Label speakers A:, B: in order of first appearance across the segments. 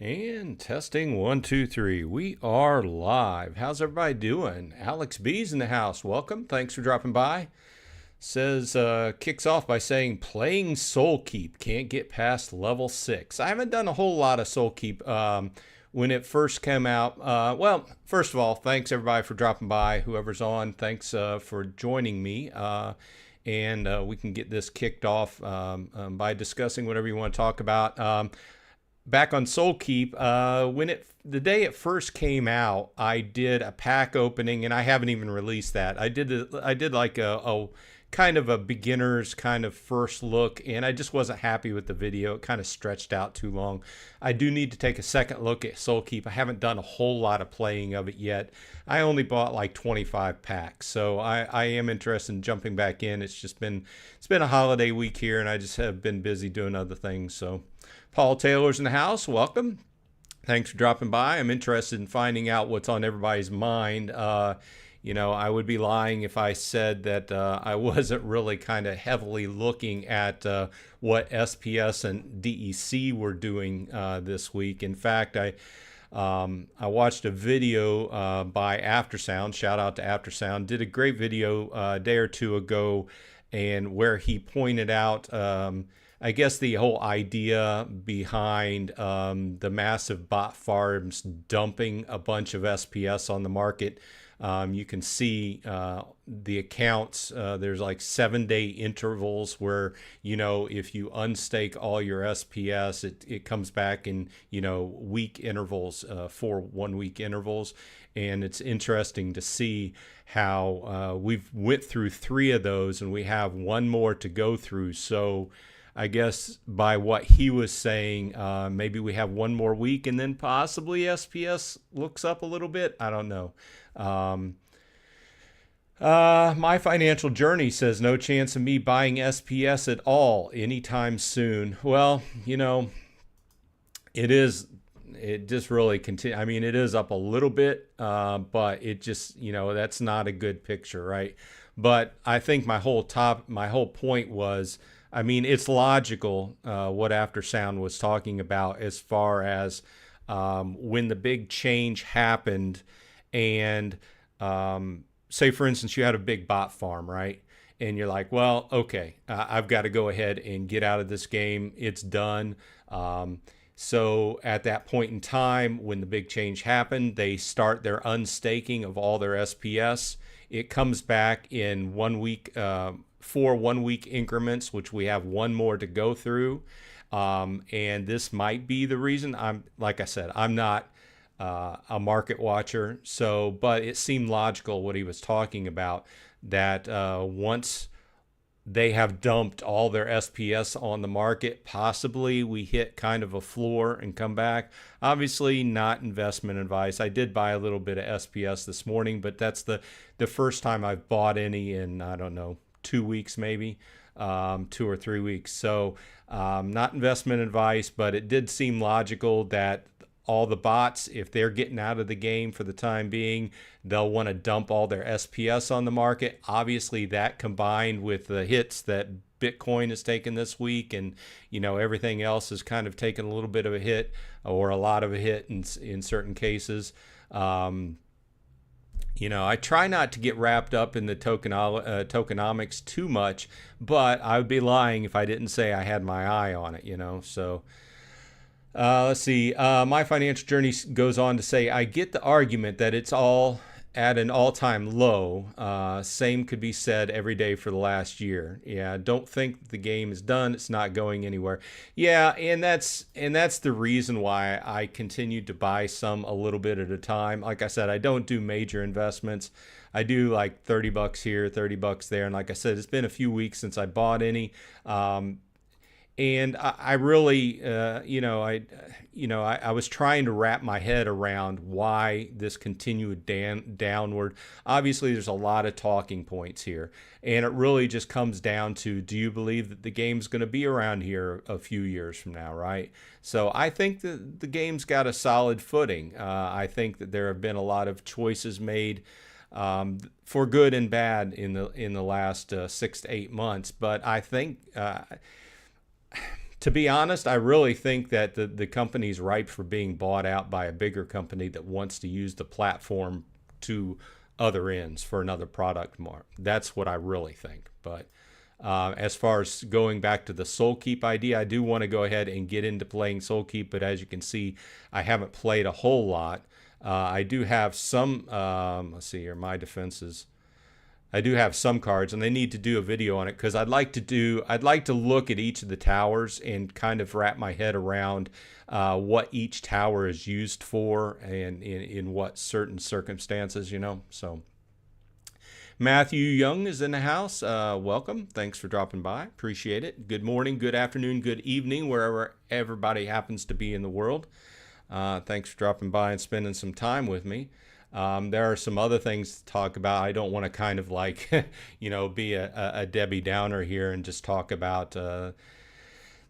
A: And testing 1, 2, 3. We are live. How's everybody doing? Alex B's in the house. Welcome. Thanks for dropping by. Says kicks off by saying playing Soul Keep can't get past level 6. I haven't done a whole lot of Soul Keep when it first came out. Well, first of all, thanks everybody for dropping by. Whoever's on, thanks for joining me. And we can get this kicked off by discussing whatever you want to talk about. Back on Soul Keep, the day it first came out, I did a pack opening, and I haven't even released that. I did like a kind of a beginner's kind of first look, and I just wasn't happy with the video. It kind of stretched out too long. I do need to take a second look at Soul Keep. I haven't done a whole lot of playing of it yet. I only bought like 25 packs, so I am interested in jumping back in. It's been a holiday week here, and I just have been busy doing other things. So Paul Taylor's in the house. Welcome. Thanks for dropping by. I'm interested in finding out what's on everybody's mind. I would be lying if I said that I wasn't really kind of heavily looking at what SPS and DEC were doing this week. In fact, I watched a video by Aftersound. Shout out to Aftersound. Did a great video a day or two ago, and where he pointed out I guess the whole idea behind the massive bot farms dumping a bunch of SPS on the market. You can see the accounts. There's like 7-day intervals where, if you unstake all your SPS, it comes back in, week intervals, 4 1-week intervals. And it's interesting to see how we've went through 3 of those and we have 1 more to go through. So I guess by what he was saying, maybe we have 1 more week and then possibly SPS looks up a little bit. I don't know. My financial journey says no chance of me buying SPS at all anytime soon. Well, it just really continue. I mean, it is up a little bit, but it just, that's not a good picture, right? But I think my whole point was, I mean, it's logical what Aftersound was talking about as far as when the big change happened, and say, for instance, you had a big bot farm, right? And you're like, well, okay, I've got to go ahead and get out of this game. It's done. So at that point in time, when the big change happened, they start their unstaking of all their SPS. It comes back in 1 week, 4 1-week increments, which we have 1 more to go through. And this might be the reason. Like I said, I'm not a market watcher. But it seemed logical what he was talking about, that once they have dumped all their SPS on the market, possibly we hit kind of a floor and come back. Obviously not investment advice. I did buy a little bit of SPS this morning, but that's the first time I've bought any in, I don't know, 2 weeks maybe, 2 or 3 weeks. So not investment advice, but it did seem logical that all the bots, if they're getting out of the game for the time being, they'll want to dump all their SPS on the market. Obviously, that combined with the hits that Bitcoin has taken this week, and everything else has kind of taken a little bit of a hit, or a lot of a hit in certain cases. I try not to get wrapped up in the tokenomics too much, but I would be lying if I didn't say I had my eye on it. So. Let's see. My financial journey goes on to say, I get the argument that it's all at an all-time low. Same could be said every day for the last year. Yeah, don't think the game is done. It's not going anywhere. Yeah, and that's the reason why I continued to buy some a little bit at a time. Like I said, I don't do major investments. I do like $30 here, $30 there, and like I said, it's been a few weeks since I bought any. And I really, I was trying to wrap my head around why this continued downward. Obviously, there's a lot of talking points here, and it really just comes down to, do you believe that the game's going to be around here a few years from now, right? So I think that the game's got a solid footing. I think that there have been a lot of choices made for good and bad in the last 6 to 8 months, but I think. to be honest, I really think that the company's ripe for being bought out by a bigger company that wants to use the platform to other ends for another product more. That's what I really think. But as far as going back to the Soulkeep idea, I do want to go ahead and get into playing Soulkeep, but as you can see, I haven't played a whole lot. I do have some, let's see here, my defenses. I do have some cards, and they need to do a video on it because I'd like to look at each of the towers and kind of wrap my head around what each tower is used for and in what certain circumstances, you know. So Matthew Young is in the house. Welcome. Thanks for dropping by. Appreciate it. Good morning, good afternoon, good evening, wherever everybody happens to be in the world. Thanks for dropping by and spending some time with me. There are some other things to talk about. I don't want to kind of like, you know, be a Debbie Downer here and just talk about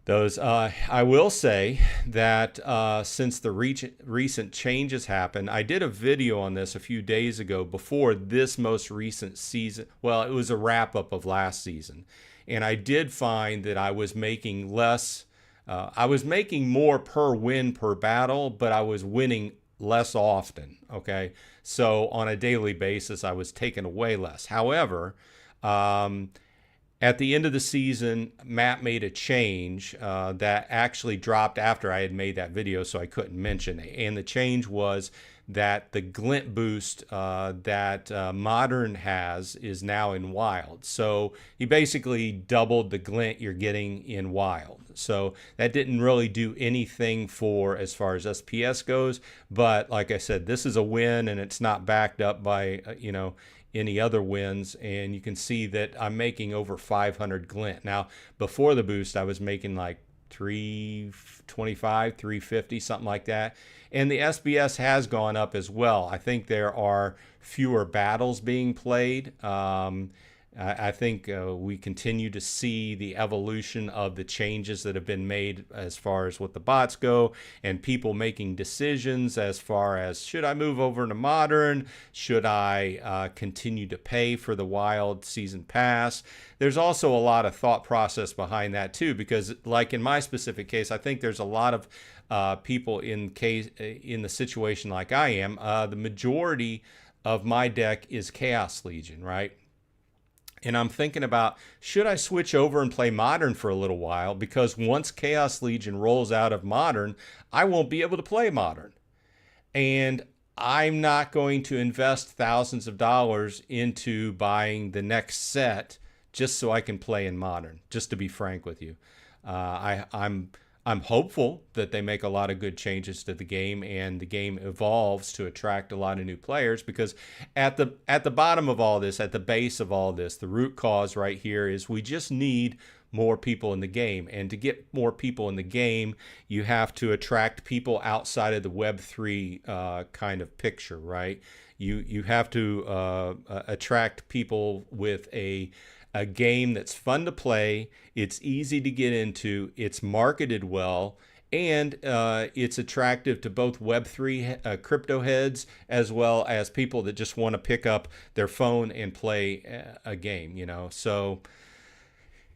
A: those. I will say that since the recent changes happened, I did a video on this a few days ago before this most recent season. Well, it was a wrap up of last season. And I did find that I was making less, I was making more per win per battle, but I was winning less often. Okay. So on a daily basis, I was taking away less. However, at the end of the season, Matt made a change that actually dropped after I had made that video, so I couldn't mention it. And the change was that the glint boost that Modern has is now in Wild. So he basically doubled the glint you're getting in Wild. So that didn't really do anything for as far as SPS goes. But like I said, this is a win, and it's not backed up by, you know, any other wins, and you can see that I'm making over 500 glint. Now, before the boost, I was making like 325, 350, something like that. And the SBS has gone up as well. I think there are fewer battles being played. I think we continue to see the evolution of the changes that have been made as far as what the bots go, and people making decisions as far as, should I move over to Modern? Should I continue to pay for the Wild Season Pass? There's also a lot of thought process behind that too, because like in my specific case, I think there's a lot of people in the situation like I am. The majority of my deck is Chaos Legion, right? And I'm thinking about, should I switch over and play Modern for a little while? Because once Chaos Legion rolls out of Modern, I won't be able to play Modern. And I'm not going to invest thousands of dollars into buying the next set just so I can play in Modern, just to be frank with you. I'm hopeful that they make a lot of good changes to the game and the game evolves to attract a lot of new players, because at the bottom of all this, at the base of all this, the root cause right here is we just need more people in the game. And to get more people in the game, you have to attract people outside of the Web3 kind of picture, right? You have to attract people with a game that's fun to play, it's easy to get into, it's marketed well, and it's attractive to both Web3 crypto heads as well as people that just want to pick up their phone and play a game, you know. So,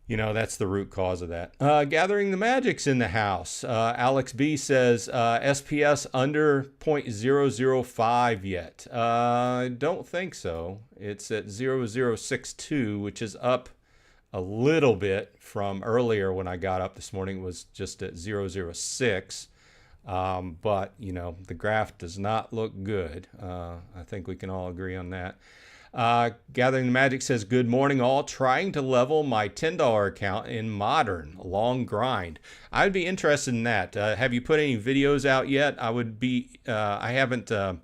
A: you know, that's the root cause of that. Gathering the Magic's in the house. Alex B says, SPS under 0.005 yet. I don't think so. It's at 0062, which is up a little bit from earlier when I got up this morning. It was just at 006. But, you know, the graph does not look good. I think we can all agree on that. Gathering the Magic says, good morning all, trying to level my $10 account in Modern, long grind. I'd be interested in that. Have you put any videos out yet? I would be, I haven't, I've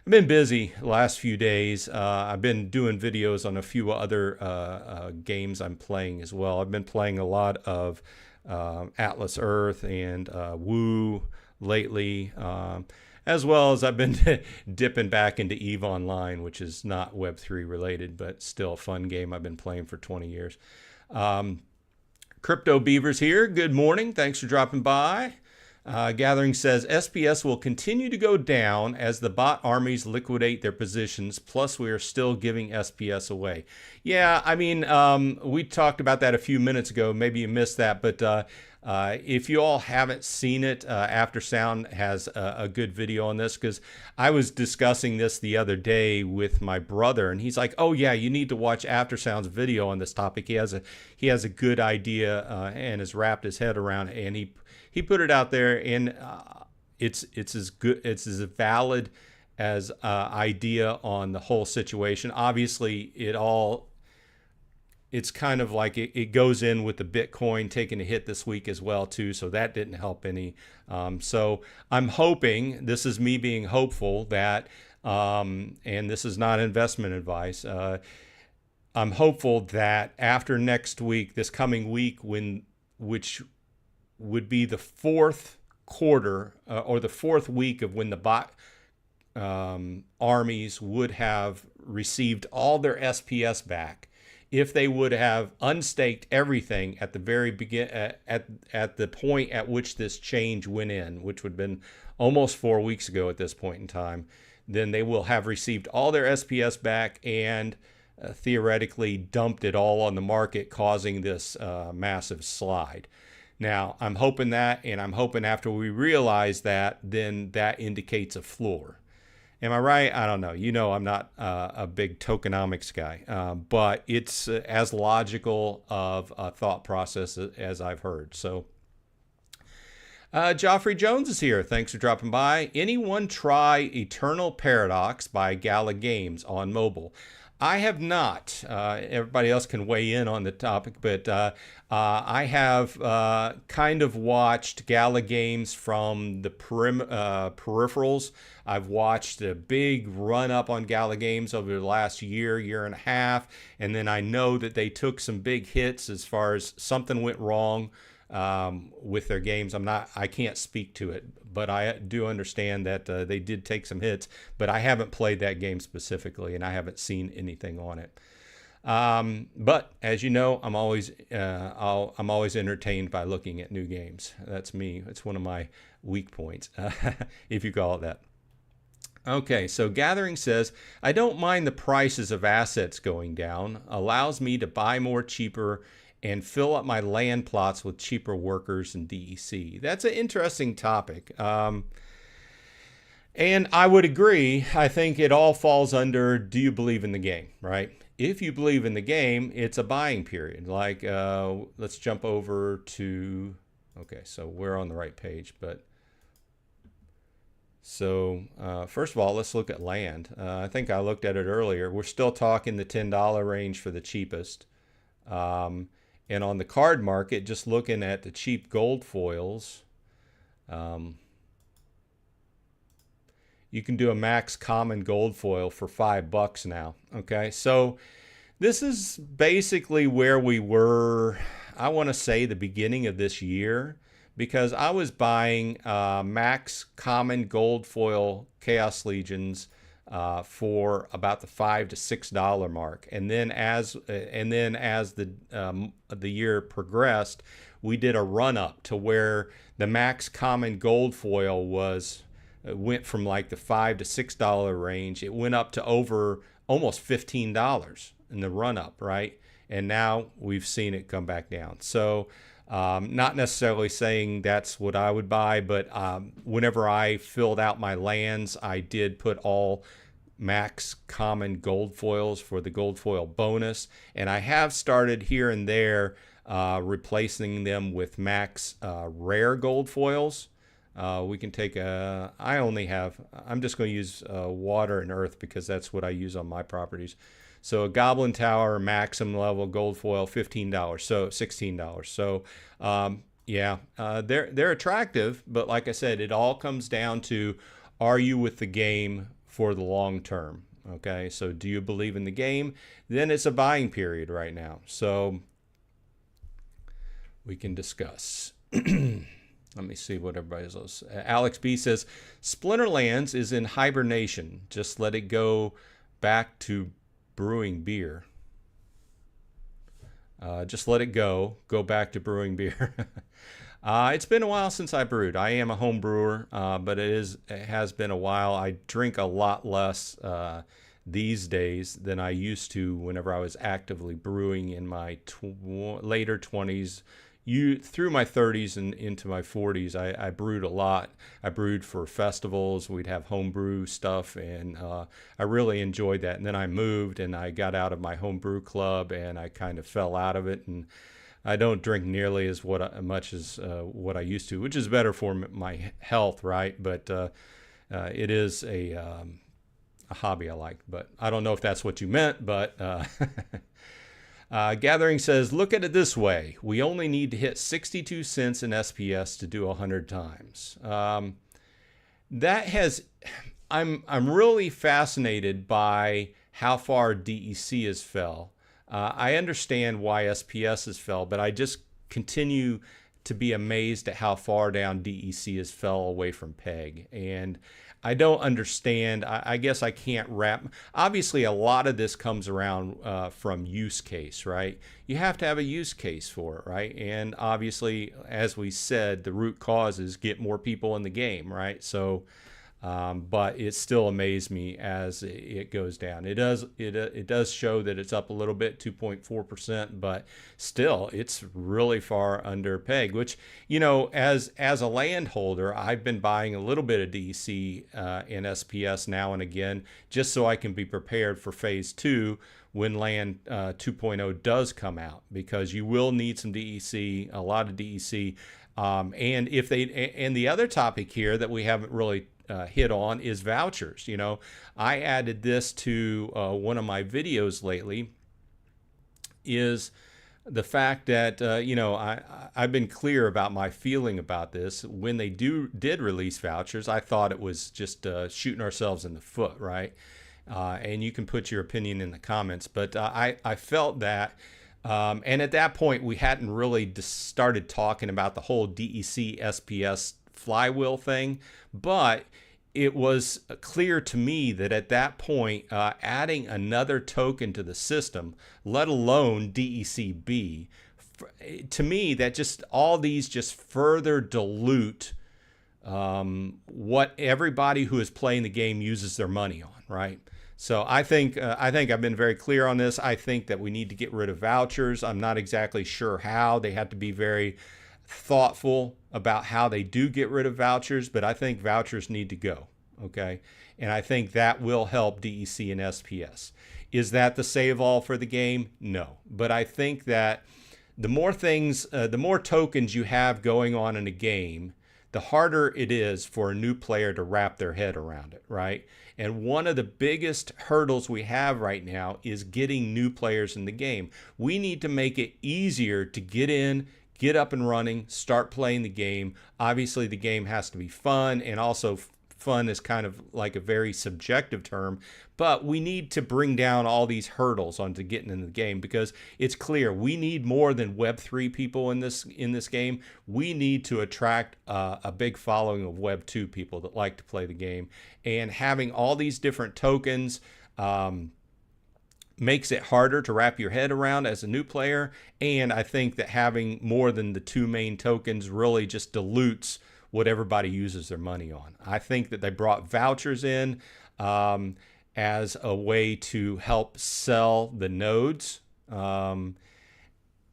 A: been busy the last few days. I've been doing videos on a few other games I'm playing as well. I've been playing a lot of Atlas Earth and Woo lately. As well as I've been dipping back into EVE Online, which is not Web3 related, but still a fun game I've been playing for 20 years. Crypto Beavers here. Good morning. Thanks for dropping by. Gathering says SPS will continue to go down as the bot armies liquidate their positions. Plus, we are still giving SPS away. Yeah, I mean, we talked about that a few minutes ago. Maybe you missed that, but if you all haven't seen it, Aftersound has a good video on this, because I was discussing this the other day with my brother, and he's like, "Oh yeah, you need to watch Aftersound's video on this topic. He has a good idea and has wrapped his head around it, and he put it out there, and it's as good, it's as valid as idea on the whole situation. Obviously, it's kind of like it goes in with the Bitcoin taking a hit this week as well too, so that didn't help any. So I'm hoping, this is me being hopeful, that and this is not investment advice, I'm hopeful that after next week, this coming week, which would be the fourth quarter or the fourth week of when the bot armies would have received all their SPS back, if they would have unstaked everything at the very at the point at which this change went in, which would have been almost 4 weeks ago at this point in time, then they will have received all their SPS back and theoretically dumped it all on the market, causing this massive slide. Now, I'm hoping that, and I'm hoping after we realize that, then that indicates a floor. Am I right? I don't know. You know, I'm not a big tokenomics guy, but it's as logical of a thought process as I've heard. So, Joffrey Jones is here. Thanks for dropping by. Anyone try Eternal Paradox by Gala Games on mobile? I have not. Everybody else can weigh in on the topic, but I have kind of watched Gala Games from the peripherals. I've watched a big run up on Gala Games over the last year and a half, and then I know that they took some big hits as far as something went wrong with their games. I can't speak to it, but I do understand that they did take some hits, but I haven't played that game specifically, and I haven't seen anything on it. But as you know, I'm always entertained by looking at new games. That's me. It's one of my weak points, if you call it that. Okay, so Gathering says, I don't mind the prices of assets going down. Allows me to buy more cheaper and fill up my land plots with cheaper workers and DEC. That's an interesting topic. And I would agree. I think it all falls under, do you believe in the game, right? If you believe in the game, it's a buying period. Like, let's jump over to, okay, so we're on the right page, but so first of all, let's look at land. I think I looked at it earlier. We're still talking the $10 range for the cheapest. And on the card market, just looking at the cheap gold foils, you can do a max common gold foil for $5 now. Okay, so this is basically where we were, I want to say, the beginning of this year, because I was buying max common gold foil Chaos Legions for about the $5 to $6 mark, and then as the year progressed, we did a run up to where the max common gold foil went from like the $5 to $6 range. It went up to over almost $15 in the run up, right? And now we've seen it come back down. So not necessarily saying that's what I would buy, but whenever I filled out my lands, I did put all max common gold foils for the gold foil bonus, and I have started here and there replacing them with max rare gold foils. We can take I'm just going to use water and earth because that's what I use on my properties. So a Goblin Tower maximum level gold foil, $15, so $16. So yeah, they're attractive, but like I said, it all comes down to, are you with the game for the long term? Okay, so do you believe in the game? Then it's a buying period right now. So we can discuss. Let me see what everybody else. Alex B says, Splinterlands is in hibernation. Just let it go back to brewing beer. Just let it go back to brewing beer. It's been a while since I brewed. I am a home brewer, but it has been a while. I drink a lot less these days than I used to whenever I was actively brewing in my later 20s. Through my 30s and into my 40s, I brewed a lot. I brewed for festivals. We'd have homebrew stuff, and I really enjoyed that. And then I moved, and I got out of my homebrew club, and I kind of fell out of it. And I don't drink nearly as much as what I used to, which is better for my health, right? But it is a hobby I like. But I don't know if that's what you meant, but. Gathering says, look at it this way. We only need to hit 62 cents in SPS to do 100 times. I'm really fascinated by how far DEC has fell. I understand why SPS has fell, but I just continue to be amazed at how far down DEC has fell away from PEG. And I don't understand. I guess I can't wrap. Obviously, a lot of this comes around from use case, right? You have to have a use case for it, right? And obviously, as we said, the root cause is get more people in the game, right? So, but it still amazed me as it goes down. It does show that it's up a little bit, 2.4%, but still, it's really far under PEG. Which, as a landholder, I've been buying a little bit of DEC in SPS now and again, just so I can be prepared for Phase 2 when Land 2.0 does come out, because you will need some DEC, a lot of DEC. And the other topic here that we haven't really hit on is vouchers. I added this to one of my videos lately, is the fact that I've been clear about my feeling about this. When they did release vouchers, I thought it was just shooting ourselves in the foot, right? And you can put your opinion in the comments, but I felt that. And at that point, we hadn't really started talking about the whole DEC SPS flywheel thing, but it was clear to me that at that point, adding another token to the system, let alone DECB, to me, that just all these just further dilute what everybody who is playing the game uses their money on, right? So I think I've been very clear on this. I think that we need to get rid of vouchers. I'm not exactly sure how. They have to be very thoughtful about how they do get rid of vouchers, but I think vouchers need to go, okay? And I think that will help DEC and SPS. Is that the save all for the game? No. But I think that the more tokens you have going on in a game, the harder it is for a new player to wrap their head around it, right? And one of the biggest hurdles we have right now is getting new players in the game. We need to make it easier to get in, get up and running, start playing the game. Obviously, the game has to be fun, and also fun is kind of like a very subjective term, but we need to bring down all these hurdles onto getting in the game, because it's clear we need more than Web3 people in this game. We need to attract a big following of Web2 people that like to play the game, and having all these different tokens makes it harder to wrap your head around as a new player. And I think that having more than the two main tokens really just dilutes what everybody uses their money on. I think that they brought vouchers in as a way to help sell the nodes.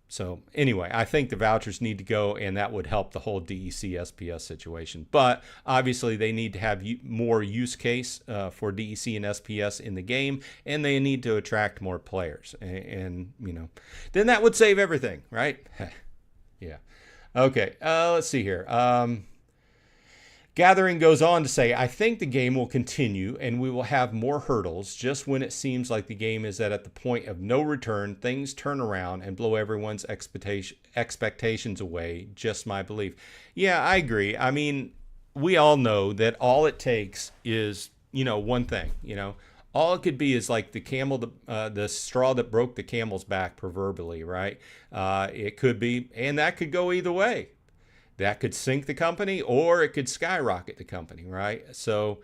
A: So anyway, I think the vouchers need to go, and that would help the whole DEC SPS situation. But obviously, they need to have more use case for DEC and SPS in the game, and they need to attract more players. And then that would save everything, right? Yeah. Okay, let's see here. Gathering goes on to say, I think the game will continue and we will have more hurdles. Just when it seems like the game is at the point of no return, things turn around and blow everyone's expectations away. Just my belief. Yeah, I agree. I mean, we all know that all it takes is, one thing, all it could be is like the straw that broke the camel's back, proverbially, right? It could be, and that could go either way. That could sink the company, or it could skyrocket the company, right? So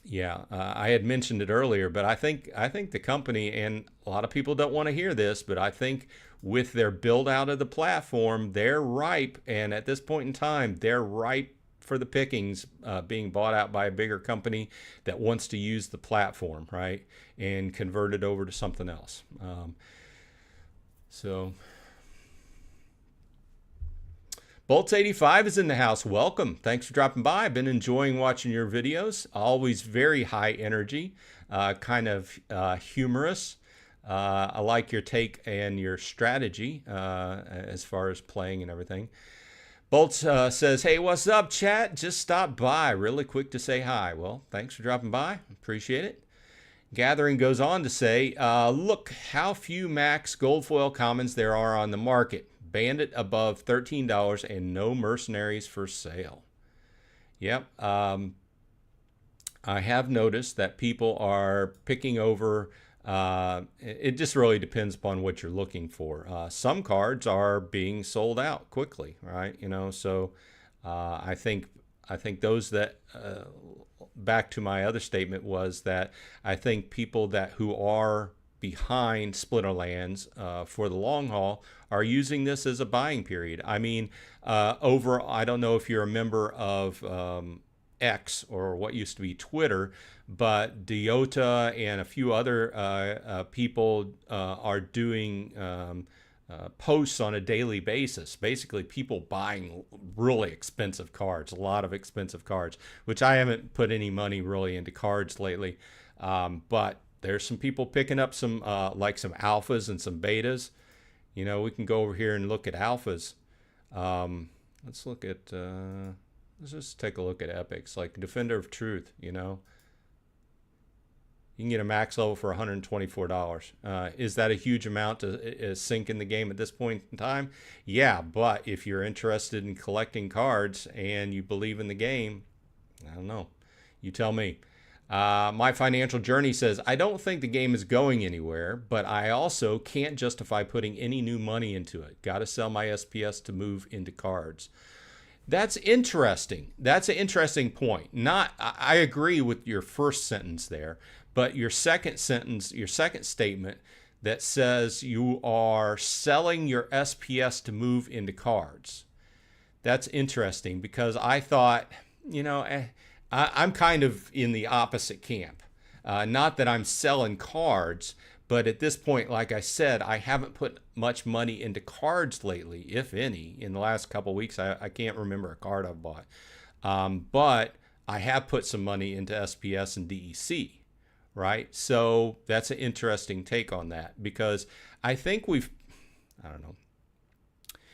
A: Yeah, I had mentioned it earlier, but I think the company, and a lot of people don't want to hear this, but I think with their build out of the platform, they're ripe, and at this point in time, they're ripe for the pickings, being bought out by a bigger company that wants to use the platform, right, and convert it over to something else. So Bolts 85 is in the house. Welcome. Thanks for dropping by. I've been enjoying watching your videos. Always very high energy, kind of humorous. I like your take and your strategy as far as playing and everything. Bolts says, hey, what's up, chat? Just stopped by. Really quick to say hi. Well, thanks for dropping by. Appreciate it. Gathering goes on to say, look how few max gold foil commons there are on the market. Bandit above $13 and no mercenaries for sale. Yep. I have noticed that people are picking over. It just really depends upon what you're looking for. Some cards are being sold out quickly, right? You know, so I think those that back to my other statement was that I think people who are behind Splinterlands for the long haul are using this as a buying period. I mean, I don't know if you're a member of X, or what used to be Twitter, but Diota and a few other people are doing posts on a daily basis. Basically, people buying really expensive cards, a lot of expensive cards, which I haven't put any money really into cards lately. But there's some people picking up some like some alphas and some betas. You know, we can go over here and look at alphas. Let's look at, let's just take a look at epics, like Defender of Truth, you know. You can get a max level for $124. Is that a huge amount to sink in the game at this point in time? Yeah, but if you're interested in collecting cards and you believe in the game, I don't know. You tell me. My financial journey says, I don't think the game is going anywhere, but I also can't justify putting any new money into it. Got to sell my SPS to move into cards. That's interesting. That's an interesting point. I agree with your first sentence there, but your second sentence, your second statement that says you are selling your SPS to move into cards. That's interesting, because I thought, you know, I'm kind of in the opposite camp. Not that I'm selling cards, but at this point, like I said, I haven't put much money into cards lately, if any. In the last couple of weeks, I can't remember a card I've bought. But I have put some money into SPS and DEC, right? So that's an interesting take on that, because I think I don't know.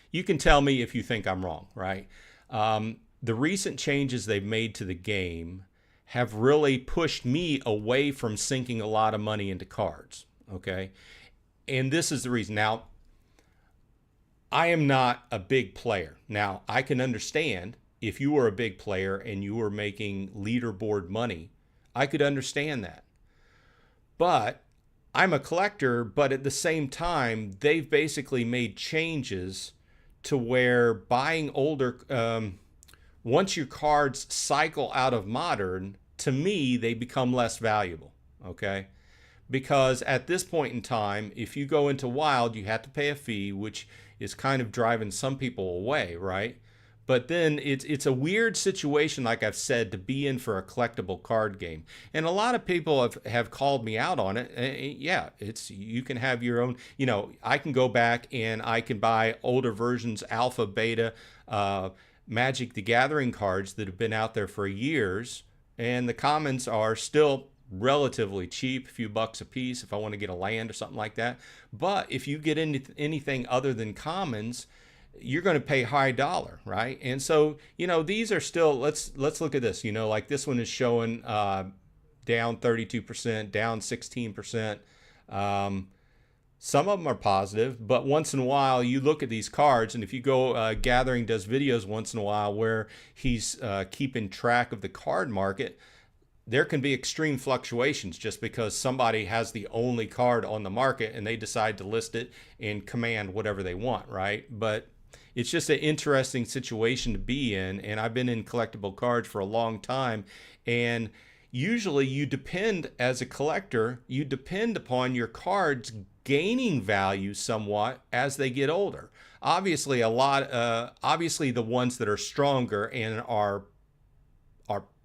A: You can tell me if you think I'm wrong, right? The recent changes they've made to the game have really pushed me away from sinking a lot of money into cards, okay? And this is the reason. Now, I am not a big player. Now, I can understand if you were a big player and you were making leaderboard money, I could understand that. But I'm a collector, but at the same time, they've basically made changes to where buying older... once your cards cycle out of modern, to me, they become less valuable, okay? Because at this point in time, if you go into wild, you have to pay a fee, which is kind of driving some people away, right? But then it's a weird situation, like I've said, to be in for a collectible card game. And a lot of people have called me out on it. Yeah, you can have your own, you know, I can go back and I can buy older versions, alpha, beta, Magic the Gathering cards that have been out there for years, and the commons are still relatively cheap, a few bucks a piece if I want to get a land or something like that. But if you get into anything other than commons, you're going to pay high dollar, right? And so, you know, these are still, let's look at this, you know, like this one is showing down 32%, down 16%. Some of them are positive, but once in a while you look at these cards, and if you go, Gathering does videos once in a while where he's keeping track of the card market, there can be extreme fluctuations just because somebody has the only card on the market and they decide to list it and command whatever they want, right? But it's just an interesting situation to be in, and I've been in collectible cards for a long time, and usually you depend, as a collector, you depend upon your cards gaining value somewhat as they get older. Obviously, obviously the ones that are stronger and are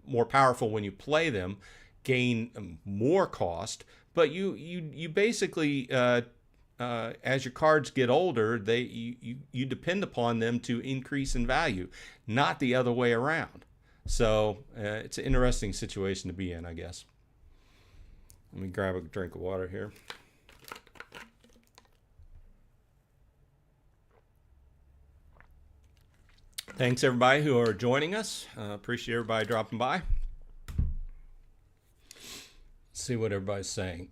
A: more powerful when you play them gain more cost, but you basically as your cards get older, you depend upon them to increase in value, not the other way around. So it's an interesting situation to be in, I guess. Let me grab a drink of water here. Thanks everybody who are joining us. Appreciate everybody dropping by. Let's see what everybody's saying.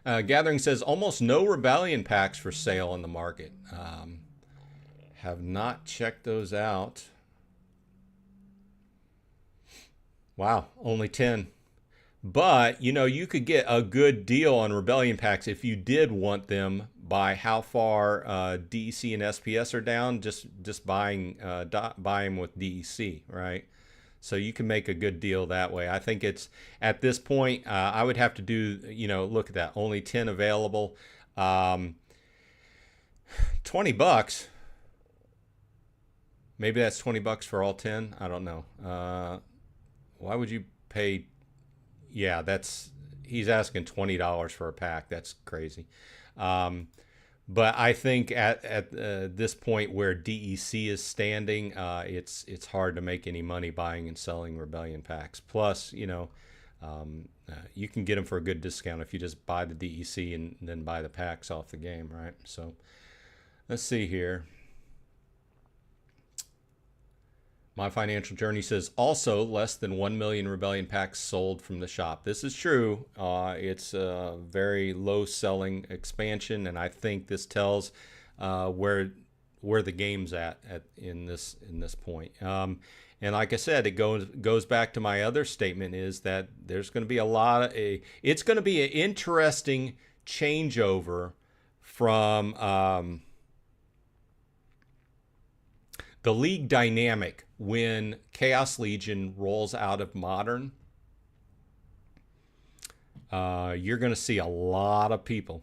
A: Gathering says almost no Rebellion packs for sale on the market. Have not checked those out. Wow, only 10. But, you know, you could get a good deal on Rebellion packs if you did want them by how far DEC and SPS are down, just buying them with DEC, right? So you can make a good deal that way. I think it's, at this point, I would have to do, you know, look at that. Only 10 available. $20. Maybe that's $20 for all 10. I don't know. Why would you pay? Yeah, he's asking $20 for a pack. That's crazy. But I think at this point where DEC is standing, it's hard to make any money buying and selling Rebellion packs. Plus, you know, you can get them for a good discount if you just buy the DEC and then buy the packs off the game, right? So let's see here. My Financial Journey says also less than 1 million Rebellion packs sold from the shop. This is true. It's a very low selling expansion, and I think this tells where the game's at in this point. And like I said, it goes back to my other statement, is that there's going to be it's going to be an interesting changeover from the league dynamic when Chaos Legion rolls out of Modern. You're going to see a lot of people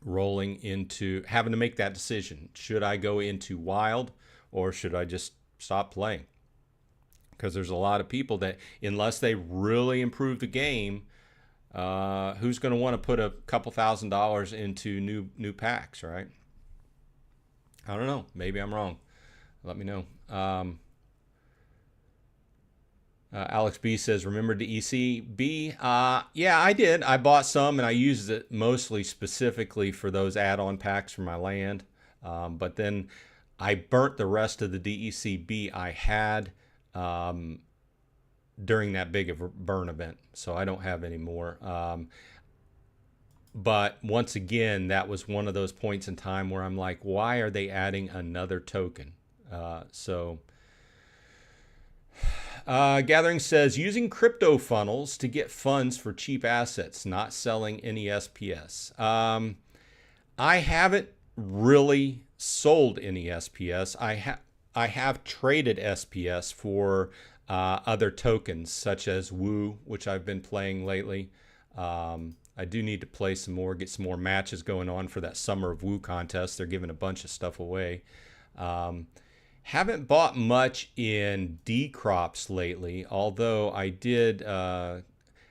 A: rolling into having to make that decision. Should I go into Wild or should I just stop playing? Because there's a lot of people that, unless they really improve the game, who's going to want to put a couple $1,000s into new packs, right? I don't know. Maybe I'm wrong. Let me know. Alex B says, remember DEC? Yeah, I did. I bought some and I used it mostly specifically for those add-on packs for my land. But then I burnt the rest of the DECB I had during that big of a burn event. So I don't have any more. But once again, that was one of those points in time where I'm like, why are they adding another token? Gathering says, using crypto funnels to get funds for cheap assets, not selling any SPS. I haven't really sold any SPS. I have traded SPS for other tokens such as Woo, which I've been playing lately. I do need to play some more, get some more matches going on for that Summer of Woo contest. They're giving a bunch of stuff away. Haven't bought much in dCrops lately, although I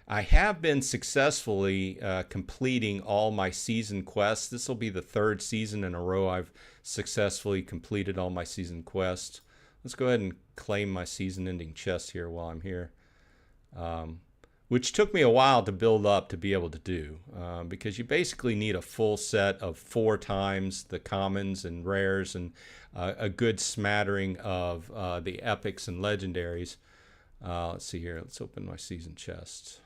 A: have been successfully completing all my season quests. This will be the 3rd season in a row I've successfully completed all my season quests. Let's go ahead and claim my season-ending chest here while I'm here, which took me a while to build up to be able to do, because you basically need a full set of 4 times the commons and rares and a good smattering of the epics and legendaries. Let's see here. Let's open my season chest.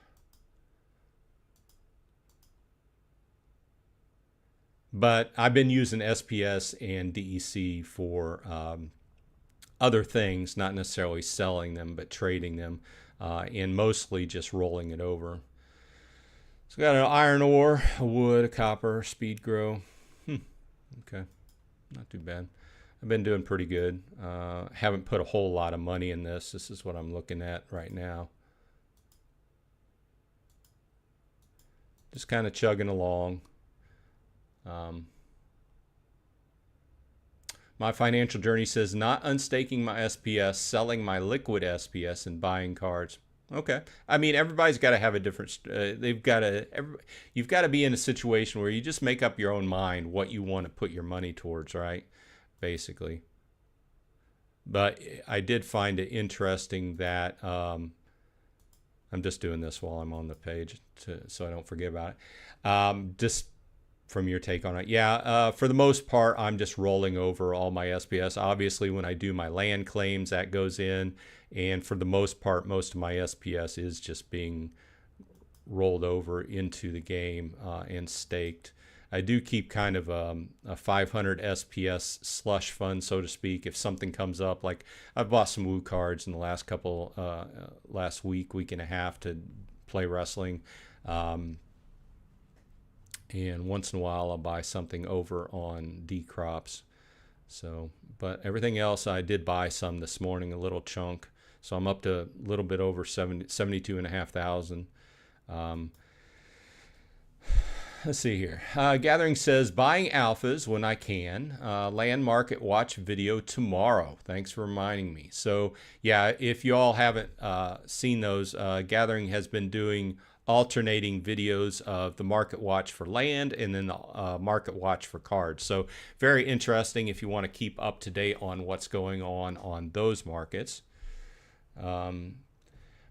A: But I've been using SPS and DEC for other things, not necessarily selling them, but trading them, and mostly just rolling it over. So got an iron ore, a wood, a copper, speed grow. Okay, not too bad. I've been doing pretty good. Haven't put a whole lot of money in this. This is what I'm looking at right now. Just kind of chugging along. My financial journey says not unstaking my SPS, selling my liquid SPS, and buying cards. Okay. I mean, everybody's got to have a different. You've got to be in a situation where you just make up your own mind what you want to put your money towards, right? Basically. But I did find it interesting that I'm just doing this while I'm on the page so I don't forget about it. Just from your take on it. Yeah, for the most part, I'm just rolling over all my SPS. Obviously, when I do my land claims, that goes in. And for the most part, most of my SPS is just being rolled over into the game and staked. I do keep kind of a 500 SPS slush fund, so to speak, if something comes up. Like I've bought some Woo cards in the last last week and a half to play wrestling. And once in a while I'll buy something over on dCrops. So, but everything else I did buy some this morning, a little chunk. So I'm up to a little bit over 72,500. Let's see here. Gathering says buying alphas when I can. Land market watch video tomorrow. Thanks for reminding me. So yeah, if you all haven't seen those, Gathering has been doing alternating videos of the market watch for land and then the market watch for cards. So very interesting if you want to keep up to date on what's going on those markets.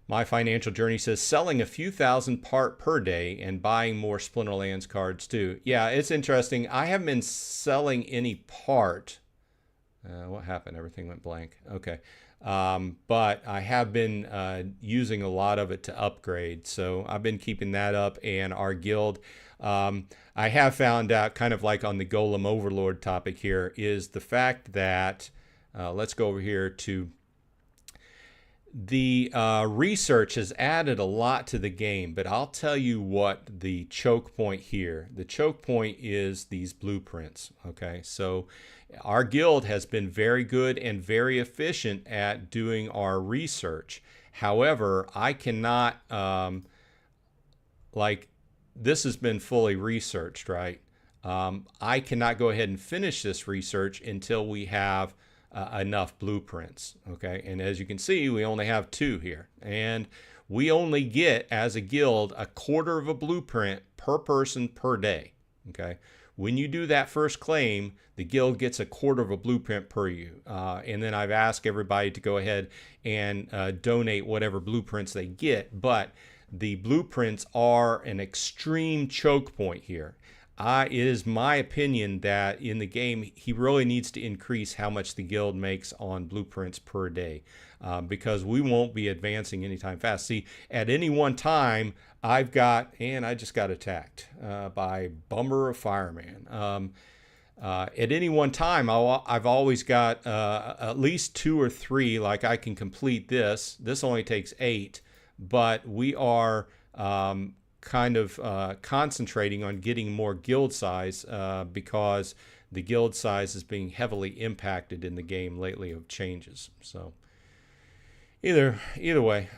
A: My financial journey says selling a few thousand part per day and buying more Splinterlands cards too. Yeah, it's interesting. I haven't been selling any part. What happened? Everything went blank. Okay. But I have been using a lot of it to upgrade. So I've been keeping that up. And our guild, I have found out, kind of like on the Golem Overlord topic here, is the fact that, let's go over here to the research has added a lot to the game, but I'll tell you what the choke point here. The choke point is these blueprints, okay? So our guild has been very good and very efficient at doing our research. However, I cannot, like this has been fully researched, right? I cannot go ahead and finish this research until we have enough blueprints, okay? And as you can see, we only have 2 here, and we only get as a guild a quarter of a blueprint per person per day, okay? When you do that first claim, the guild gets a quarter of a blueprint per you, and then I've asked everybody to go ahead and donate whatever blueprints they get, but the blueprints are an extreme choke point here. It is my opinion that in the game, he really needs to increase how much the guild makes on blueprints per day, because we won't be advancing anytime fast. See, at any one time, I just got attacked by Bummer of Fireman. At any one time, I've always got at least 2 or 3, like I can complete this. This only takes 8, but we are kind of concentrating on getting more guild size because the guild size is being heavily impacted in the game lately of changes. So either way,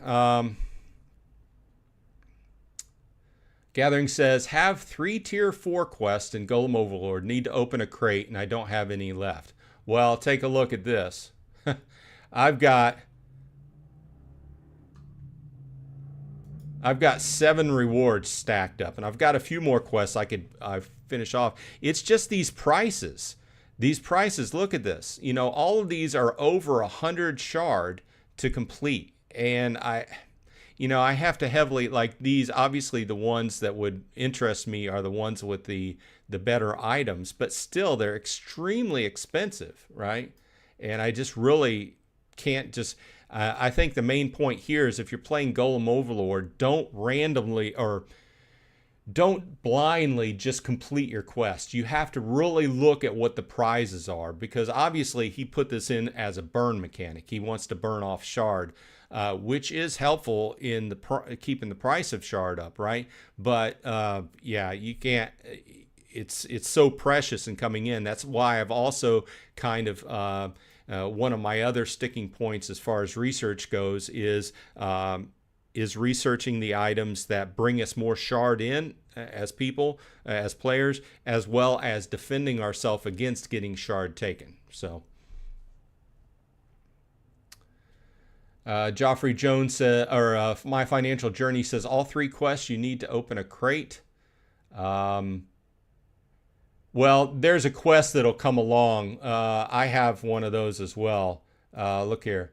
A: Gathering says have 3 tier 4 quests in Golem Overlord, need to open a crate and I don't have any left. Well, take a look at this. I've got 7 rewards stacked up, and I've got a few more quests I finish off. It's just these prices. These prices, look at this. You know, all of these are over 100 shard to complete. And I have to heavily, like these, obviously the ones that would interest me are the ones with the better items, but still they're extremely expensive, right? And I just really can't just... I think the main point here is if you're playing Golem Overlord, don't randomly or don't blindly just complete your quest. You have to really look at what the prizes are, because obviously he put this in as a burn mechanic. He wants to burn off shard, which is helpful in the keeping the price of shard up, right? But yeah, you can't. it's so precious in coming in. That's why I've also kind of one of my other sticking points as far as research goes is researching the items that bring us more shard in as people, as players, as well as defending ourselves against getting shard taken. So Joffrey Jones says, or My Financial Journey says, all 3 quests you need to open a crate. Well, there's a quest that'll come along. I have one of those as well. Look here.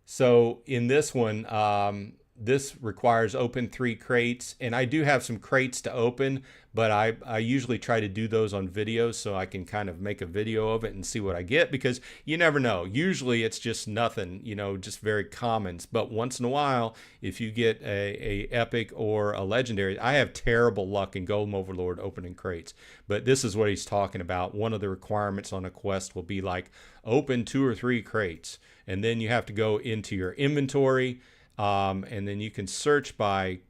A: So in this one, this requires open 3 crates, and I do have some crates to open, but I usually try to do those on videos so I can kind of make a video of it and see what I get, because you never know. Usually it's just nothing, you know, just very commons. But once in a while, if you get a epic or a legendary, I have terrible luck in Golem Overlord opening crates. But this is what he's talking about. One of the requirements on a quest will be like open 2 or 3 crates, and then you have to go into your inventory. And then you can search by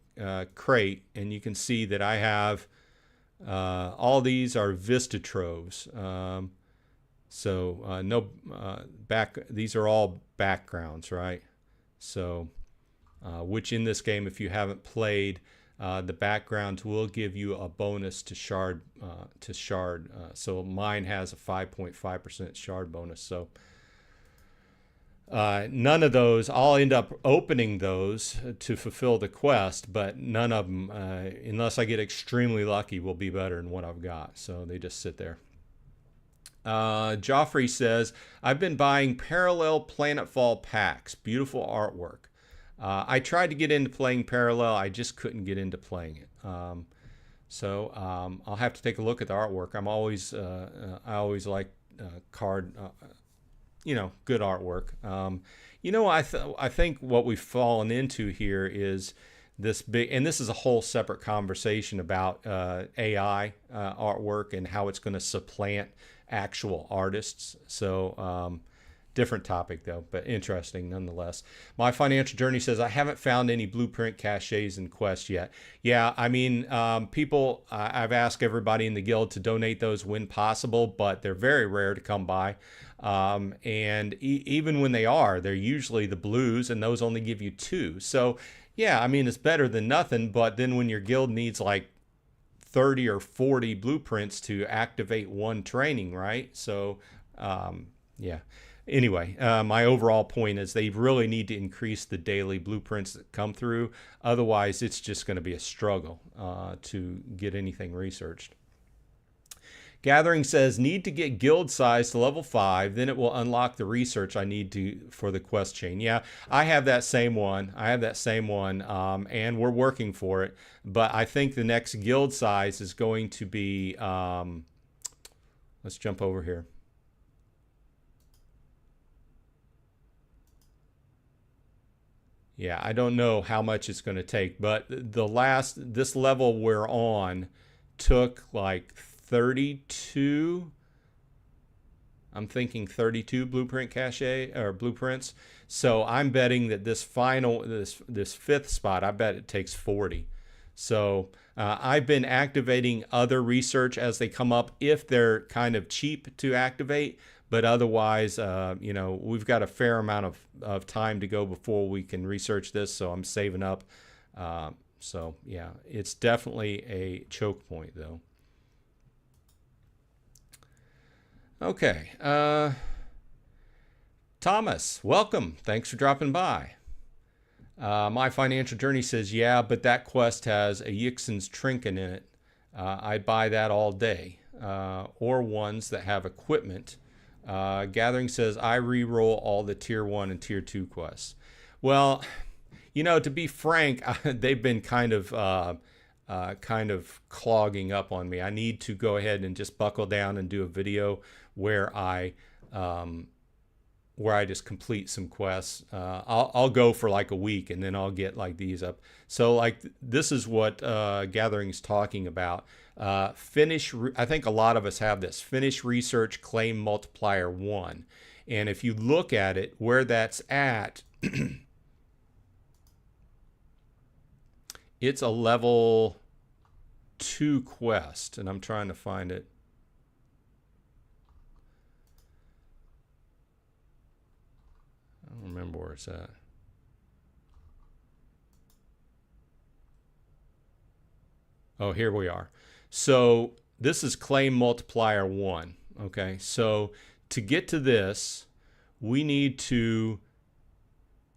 A: crate, and you can see that I have all these are Vista Troves. These are all backgrounds, right? So, which in this game, if you haven't played, the backgrounds will give you a bonus to shard. So mine has a 5.5% shard bonus. So. None of those, I'll end up opening those to fulfill the quest, but none of them, unless I get extremely lucky, will be better than what I've got. So they just sit there. Joffrey says, I've been buying parallel Planetfall packs. Beautiful artwork. I tried to get into playing parallel. I just couldn't get into playing it. So I'll have to take a look at the artwork. I always like card... good artwork. I think what we've fallen into here is this big, and this is a whole separate conversation about AI artwork and how it's going to supplant actual artists. So different topic though, but interesting nonetheless. My Financial Journey says, I haven't found any blueprint caches in Quest yet. Yeah, I mean, people, I've asked everybody in the guild to donate those when possible, but they're very rare to come by. And even when they are, they're usually the blues, and those only give you 2. So yeah, I mean, it's better than nothing, but then when your guild needs like 30 or 40 blueprints to activate 1 training, right? So yeah. Anyway, my overall point is they really need to increase the daily blueprints that come through. Otherwise, it's just going to be a struggle to get anything researched. Gathering says, need to get guild size to level 5, then it will unlock the research I need to for the quest chain. Yeah, I have that same one. And we're working for it. But I think the next guild size is going to be, let's jump over here. Yeah, I don't know how much it's going to take, but this level we're on took like 32. I'm thinking 32 blueprint cache or blueprints. So I'm betting that this 5th spot, I bet it takes 40. So I've been activating other research as they come up if they're kind of cheap to activate. But otherwise, we've got a fair amount of time to go before we can research this. So I'm saving up. So yeah, it's definitely a choke point though. Okay. Thomas, welcome. Thanks for dropping by. My Financial Journey says, yeah, but that quest has a Yixen's trinket in it. I'd buy that all day. Or ones that have equipment. Gathering says, I re-roll all the tier 1 and tier 2 quests. Well, to be frank, they've been kind of clogging up on me. I need to go ahead and just buckle down and do a video where I just complete some quests. I'll go for like a week, and then I'll get like these up. So like this is what Gathering's talking about. I think a lot of us have this. Finish research claim multiplier 1. And if you look at it, where that's at It's a level 2 quest, and I'm trying to find it. I don't remember where it's at. Oh, here we are. So this is claim multiplier 1. Okay, so to get to this, we need to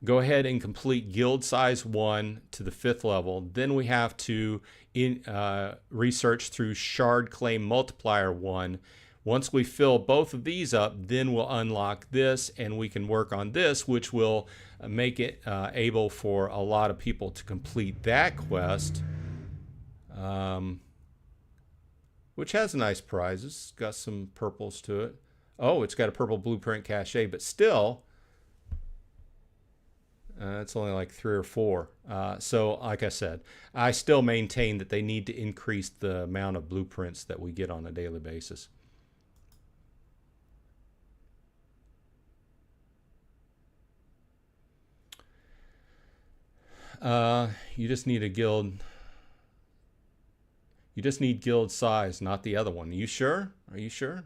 A: go ahead and complete guild size 1 to the 5th level. Then we have to research through shard claim multiplier 1. Once we fill both of these up, then we'll unlock this, and we can work on this, which will make it able for a lot of people to complete that quest, which has nice prizes. It's got some purples to it. Oh, it's got a purple blueprint cache, but still, it's only like 3 or 4. So like I said, I still maintain that they need to increase the amount of blueprints that we get on a daily basis. You just need a guild. You just need guild size, not the other one. Are you sure? Are you sure?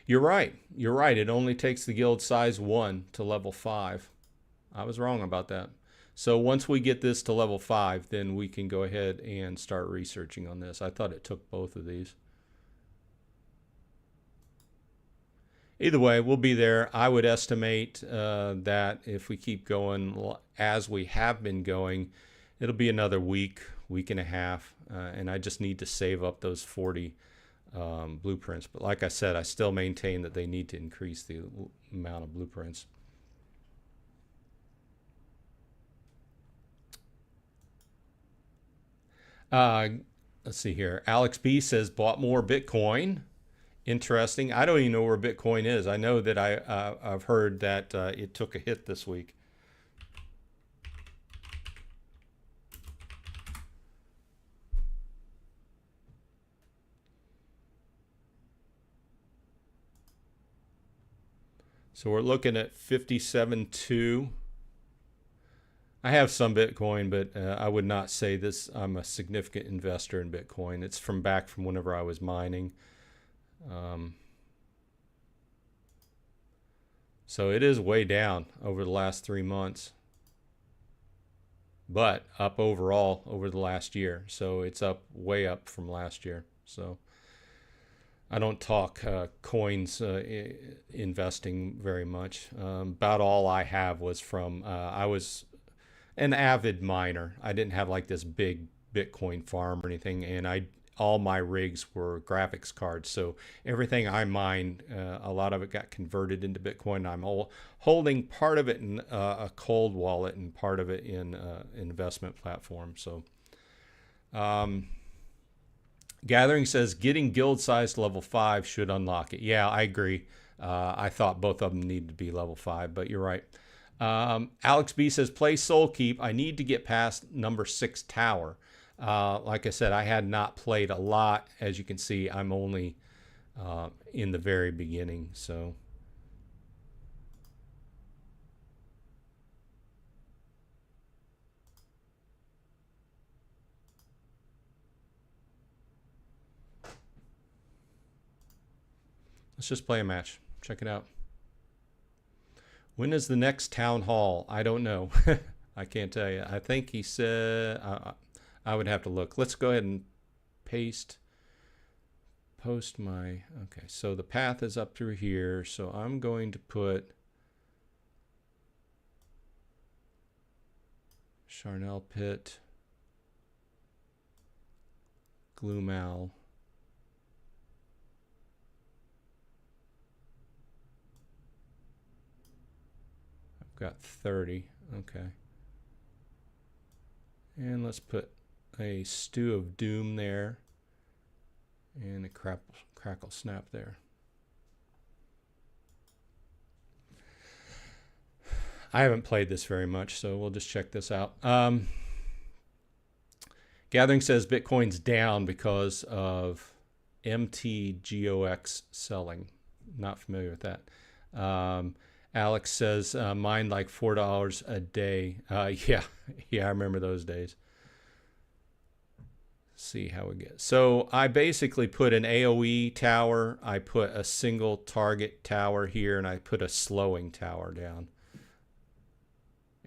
A: You're right. You're right. It only takes the guild size 1 to level 5. I was wrong about that. So once we get this to level 5, then we can go ahead and start researching on this. I thought it took both of these. Either way, we'll be there. I would estimate that if we keep going as we have been going, it'll be another week, week and a half, and I just need to save up those 40 blueprints. But like I said, I still maintain that they need to increase the amount of blueprints. Let's see here. Alex B says, bought more Bitcoin. Interesting. I don't even know where Bitcoin is. I know that I've heard that it took a hit this week. So we're looking at 57.2. I have some Bitcoin, but I would not say this. I'm a significant investor in Bitcoin. It's from back from whenever I was mining. So it is way down over the last 3 months, but up overall over the last year. So it's up, way up from last year. So I don't talk coins investing very much. About all I have was from, I was an avid miner. I didn't have like this big Bitcoin farm or anything, and all my rigs were graphics cards. So everything I mined, a lot of it got converted into Bitcoin. I'm holding part of it in a cold wallet and part of it in an investment platform. So Gathering says getting guild size to level 5 should unlock it. Yeah, I agree. I thought both of them needed to be level 5, but you're right. Alex B says, play Soul Keep. I need to get past number 6 tower. Like I said, I had not played a lot. As you can see, I'm only in the very beginning. So let's just play a match. Check it out. When is the next town hall? I don't know. I can't tell you. I think he said, I would have to look. Let's go ahead and post my, okay, so the path is up through here. So I'm going to put Charnel Pit, Gloomal. I've got 30, okay. And let's put a Stew of Doom there and a Crackle Snap there. I haven't played this very much, so we'll just check this out. Gathering says Bitcoin's down because of MTGOX selling. Not familiar with that. Alex says mine like $4 a day. Yeah, I remember those days. See how we get. So I basically put an AOE tower. I put a single target tower here, and I put a slowing tower down.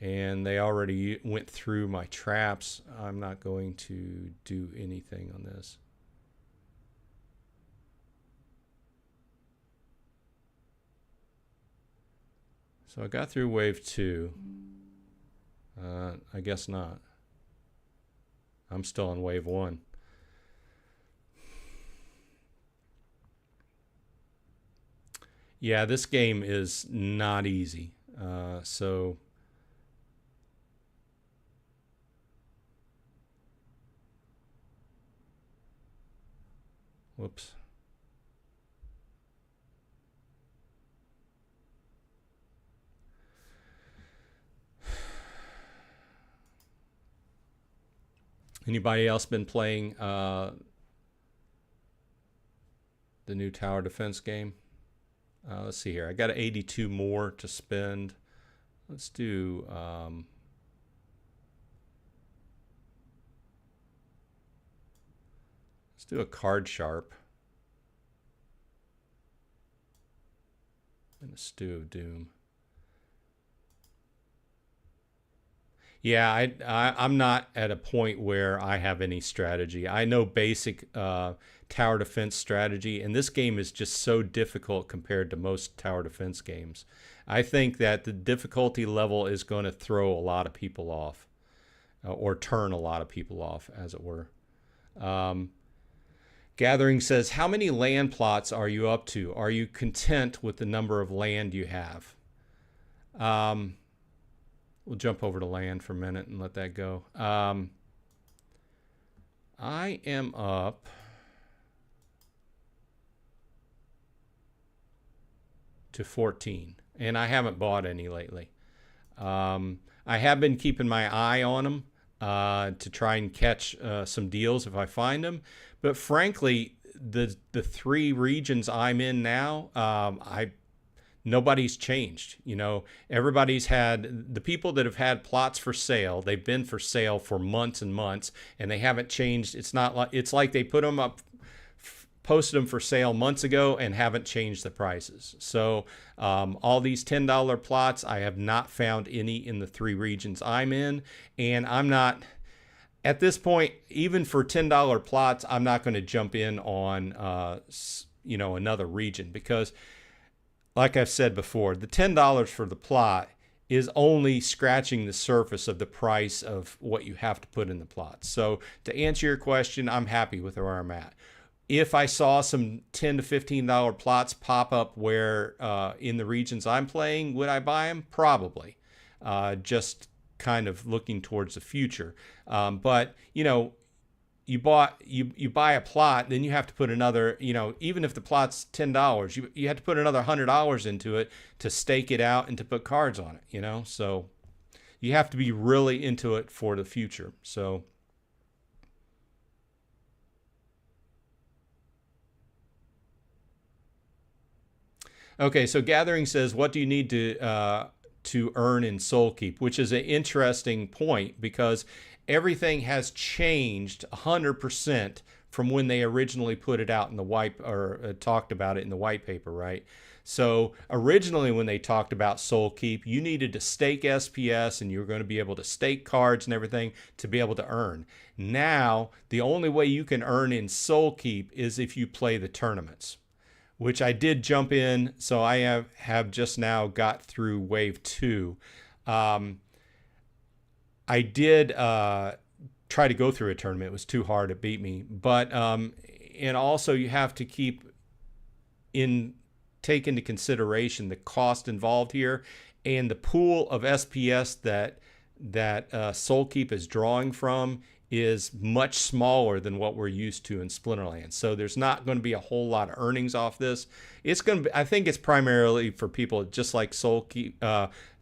A: And they already went through my traps. I'm not going to do anything on this. So I got through wave 2. I guess not. I'm still on wave 1. Yeah, this game is not easy. So whoops. Anybody else been playing the new tower defense game? Let's see here. I got 82 more to spend. Let's do a card sharp and a stew of doom. Yeah, I'm not at a point where I have any strategy. I know basic tower defense strategy, and this game is just so difficult compared to most tower defense games. I think that the difficulty level is going to throw a lot of people off, or turn a lot of people off, as it were. Gathering says, how many land plots are you up to? Are you content with the number of land you have? We'll jump over to land for a minute and let that go. I am up to 14, and I haven't bought any lately. I have been keeping my eye on them to try and catch some deals if I find them. But frankly, the 3 regions I'm in now, nobody's changed. You know, everybody's had, the people that have had plots for sale, they've been for sale for months and months, and they haven't changed. It's not like, it's like they put them up, posted them for sale months ago and haven't changed the prices. So all these $10 plots, I have not found any in the 3 regions I'm in, and I'm not, at this point, even for $10 plots, I'm not going to jump in on, you know, another region, because like I've said before, the $10 for the plot is only scratching the surface of the price of what you have to put in the plot. So to answer your question, I'm happy with where I'm at. If I saw some $10 to $15 plots pop up where in the regions I'm playing, would I buy them? Probably. Just kind of looking towards the future. But, you know, you buy a plot, then you have to put another, you know, even if the plot's $10, you have to put another $100 into it to stake it out and to put cards on it, you know. So you have to be really into it for the future. So okay, so Gathering says, what do you need to earn in Soul Keep, which is an interesting point, because everything has changed 100% from when they originally put it out in the white, or talked about it in the white paper, right? So originally when they talked about Soul Keep, you needed to stake SPS and you were going to be able to stake cards and everything to be able to earn. Now, the only way you can earn in Soul Keep is if you play the tournaments, which I did jump in. So I have just now got through wave 2. I did try to go through a tournament. It was too hard to beat me. But and also you have to take into consideration the cost involved here, and the pool of SPS that Soul Keep is drawing from is much smaller than what we're used to in Splinterlands. So there's not going to be a whole lot of earnings off this. It's going to be, I think it's primarily for people just like Soul Keep,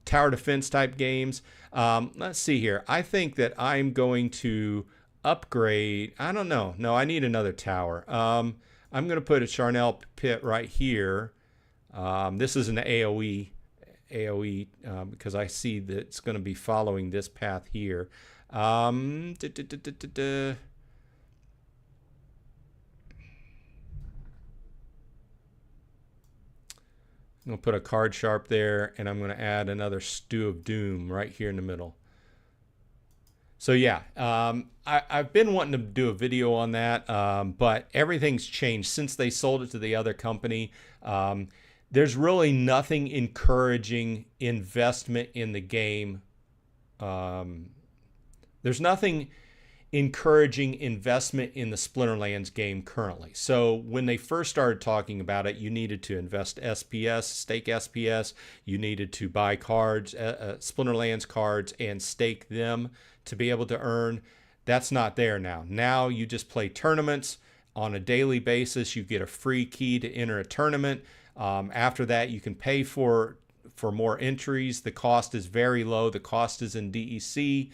A: tower defense type games. Let's see here. I think that I'm going to upgrade. I don't know. No, I need another tower. I'm going to put a Charnel pit right here. This is an AoE, because I see that it's going to be following this path here. I'm going to put a card sharp there, and I'm going to add another Stew of Doom right here in the middle. So yeah, I've been wanting to do a video on that, but everything's changed since they sold it to the other company. There's really nothing encouraging investment in the game. There's nothing encouraging investment in the Splinterlands game currently. So when they first started talking about it, you needed to invest SPS, stake SPS. You needed to buy cards, Splinterlands cards, and stake them to be able to earn. That's not there now. Now you just play tournaments on a daily basis. You get a free key to enter a tournament. After that, you can pay for more entries. The cost is very low. The cost is in DEC.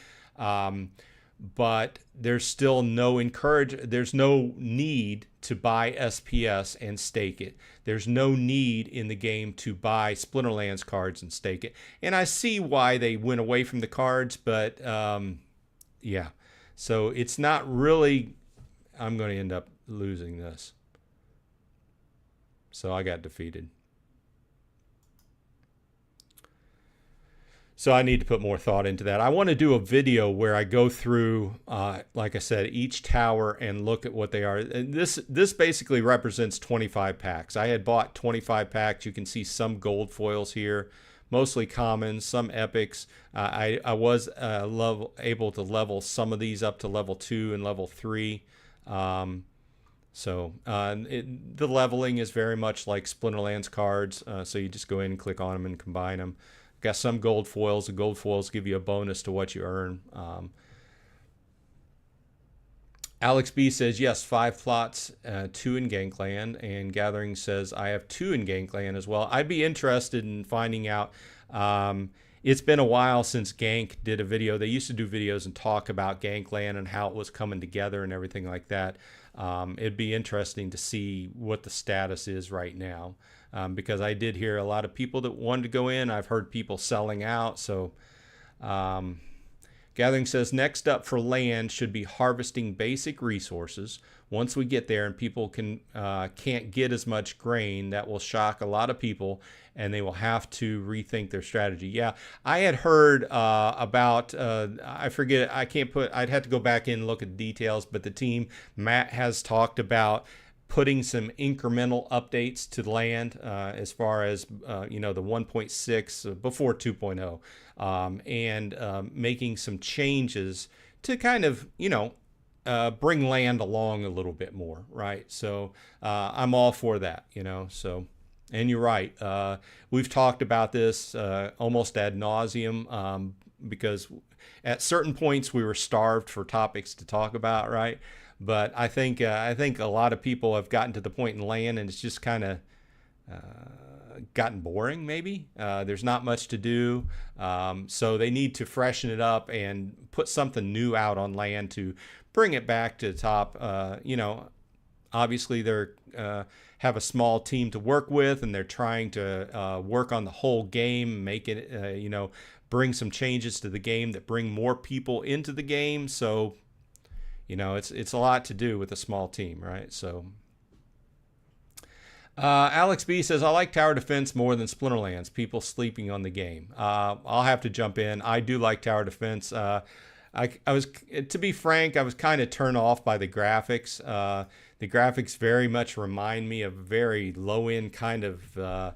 A: But there's still there's no need to buy SPS and stake it. There's no need in the game to buy Splinterlands cards and stake it. And I see why they went away from the cards, but yeah. So it's not really, I'm going to end up losing this. So I got defeated. So I need to put more thought into that. I want to do a video where I go through, like I said, each tower and look at what they are. And this basically represents 25 packs. I had bought 25 packs. You can see some gold foils here, mostly commons, some epics. I was able to level some of these up to level 2 and level 3. The leveling is very much like Splinterlands cards. So you just go in and click on them and combine them. Got some gold foils. The gold foils give you a bonus to what you earn. Alex B says, yes, 5 plots, 2 in Gankland. And Gathering says, I have 2 in Gankland as well. I'd be interested in finding out. It's been a while since Gank did a video. They used to do videos and talk about Gankland and how it was coming together and everything like that. It'd be interesting to see what the status is right now. Because I did hear a lot of people that wanted to go in. I've heard people selling out. So Gathering says, next up for land should be harvesting basic resources. Once we get there and people can't get as much grain, that will shock a lot of people and they will have to rethink their strategy. Yeah, I had heard about, I forget, I'd have to go back in and look at the details, but the team, Matt, has talked about putting some incremental updates to land as far as, the 1.6 before 2.0 and making some changes to kind of, bring land along a little bit more, right? So I'm all for that, so. And you're right. We've talked about this almost ad nauseum because at certain points we were starved for topics to talk about, right? But I think a lot of people have gotten to the point in land and it's just kind of gotten boring. Maybe there's not much to do, so they need to freshen it up and put something new out on land to bring it back to the top. Obviously they're have a small team to work with, and they're trying to work on the whole game, make it bring some changes to the game that bring more people into the game. So. It's a lot to do with a small team, right? So, Alex B says, I like tower defense more than Splinterlands. People sleeping on the game. I'll have to jump in. I do like tower defense. I was, to be frank, I was kind of turned off by the graphics. The graphics very much remind me of very low-end kind of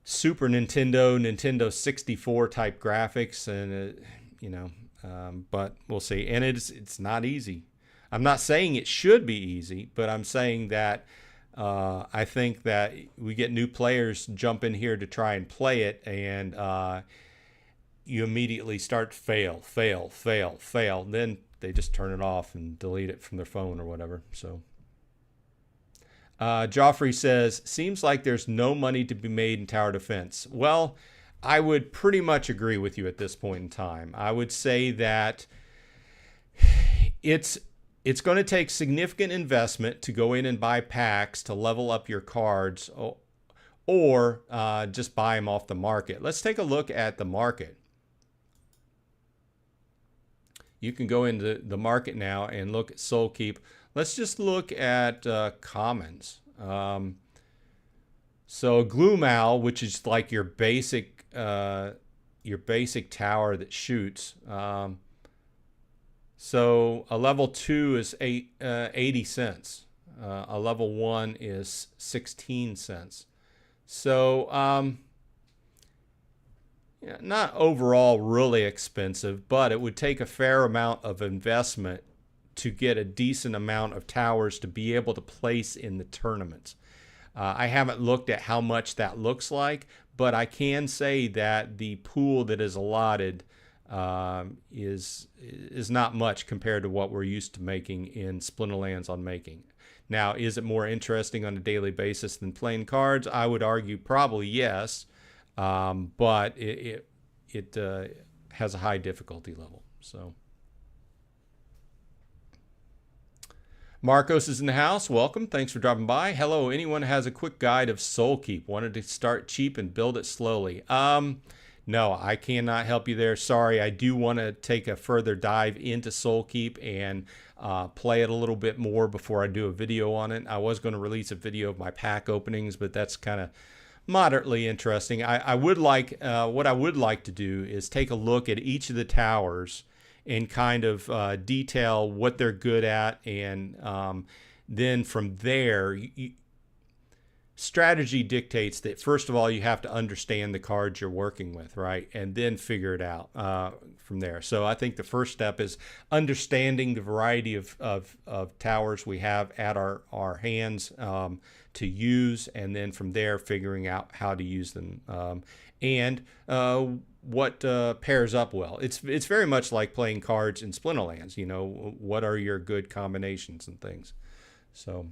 A: Super Nintendo 64 type graphics, and but we'll see. And it's not easy. I'm not saying it should be easy, but I'm saying that I think that we get new players jump in here to try and play it, and you immediately start fail. Then they just turn it off and delete it from their phone or whatever. So Joffrey says, seems like there's no money to be made in tower defense. Well, I would pretty much agree with you at this point in time. I would say that it's going to take significant investment to go in and buy packs to level up your cards, or just buy them off the market. Let's take a look at the market. You can go into the market now and look at Soul Keep. Let's just look at commons. So Gloomowl, which is like your basic tower that shoots. So a level 2 is 80 cents. A level 1 is 16 cents. So yeah, not overall really expensive, but it would take a fair amount of investment to get a decent amount of towers to be able to place in the tournaments. I haven't looked at how much that looks like, but I can say that the pool that is allotted is not much compared to what we're used to making in Splinterlands on making. Now, is it more interesting on a daily basis than playing cards? I would argue probably yes, but it has a high difficulty level. So, Marcos is in the house. Welcome. Thanks for dropping by. Hello. Anyone has a quick guide of Soul Keep? Wanted to start cheap and build it slowly. No, I cannot help you there. Sorry. I do want to take a further dive into Soul Keep and play it a little bit more before I do a video on it. I was going to release a video of my pack openings, but that's kind of moderately interesting. I would like, what I would like to do is take a look at each of the towers and kind of detail what they're good at, and then from there, strategy dictates that first of all you have to understand the cards you're working with, right, and then figure it out from there. So I think the first step is understanding the variety of towers we have at our hands to use, and then from there figuring out how to use them, and what pairs up well. It's very much like playing cards in Splinterlands. You know, what are your good combinations and things. So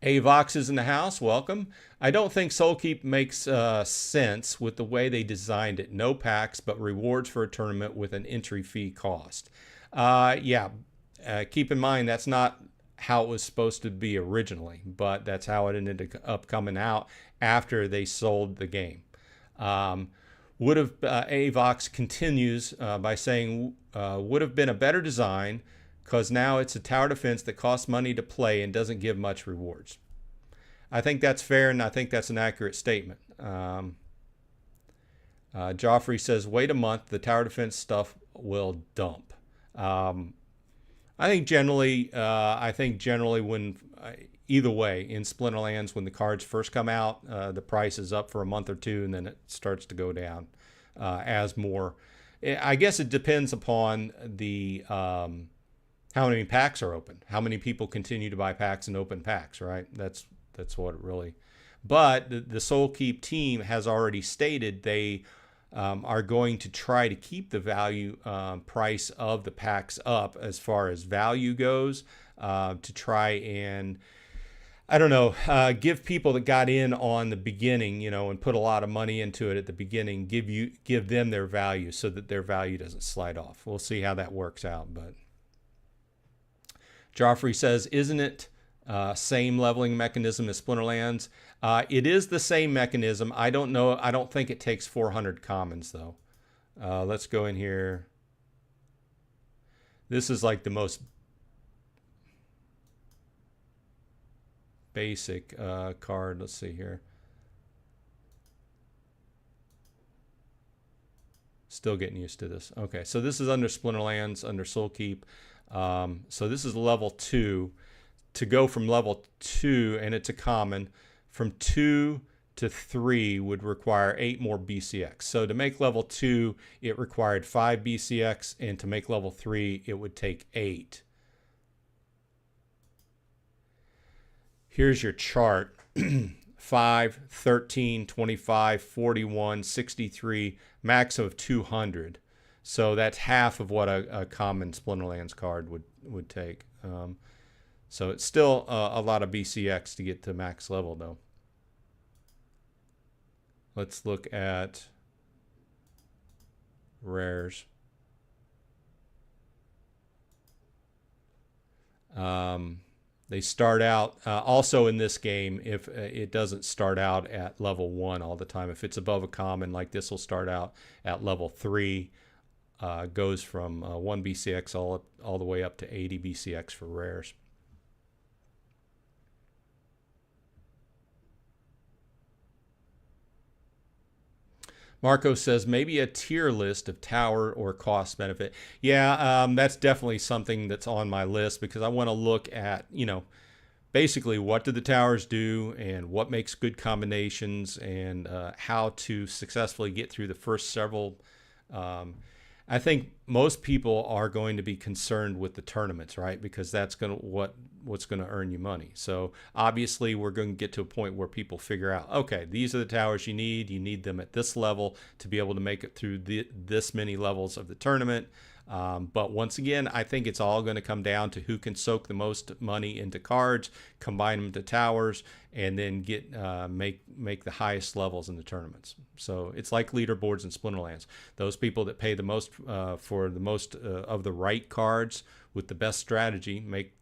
A: Avox is in the house. Welcome. I don't think Soul Keep makes sense with the way they designed it. No packs, but rewards for a tournament with an entry fee cost. Keep in mind that's not how it was supposed to be originally, but that's how it ended up coming out after they sold the game. Avox continues by saying, would have been a better design because now it's a tower defense that costs money to play and doesn't give much rewards. I think that's fair, and I think that's an accurate statement. Joffrey says, wait a month, the tower defense stuff will dump. I think generally when either way in Splinterlands, when the cards first come out, the price is up for a month or two, and then it starts to go down as more. I guess it depends upon the how many packs are open, how many people continue to buy packs and open packs, right? That's what it really. But the Soul Keep team has already stated they are going to try to keep the value price of the packs up as far as value goes, to try and, I don't know, give people that got in on the beginning, you know, and put a lot of money into it at the beginning, give them their value so that their value doesn't slide off. We'll see how that works out. But Joffrey says, isn't it same leveling mechanism as Splinterlands? It is the same mechanism. I don't know. I don't think it takes 400 commons though. Let's go in here. This is like the most basic card. Let's see here. Still getting used to this. Okay, so this is under Splinterlands, under Soul Keep. So this is level 2. To go from level 2, and it's a common, from 2 to 3 would require 8 more BCX. So to make level 2, it required 5 BCX, and to make level 3, it would take 8. Here's your chart. 5, 13, 25, 41, 63, max of 200. So that's half of what a common Splinterlands card would take. So it's still a lot of BCX to get to max level though. Let's look at rares. They start out also in this game. If it doesn't start out at level 1 all the time, if it's above a common, like this will start out at level 3, goes from 1 BCX all the way up to 80 BCX for rares. Marco says maybe a tier list of tower or cost benefit. Yeah, that's definitely something that's on my list, because I want to look at, basically what do the towers do and what makes good combinations, and how to successfully get through the first several. I think most people are going to be concerned with the tournaments, right? Because that's what's going to earn you money. So obviously we're going to get to a point where people figure out, okay, these are the towers you need. You need them at this level to be able to make it through this many levels of the tournament. But once again, I think it's all going to come down to who can soak the most money into cards, combine them to towers, and then get make the highest levels in the tournaments. So it's like leaderboards in Splinterlands. Those people that pay the most for the most of the right cards with the best strategy make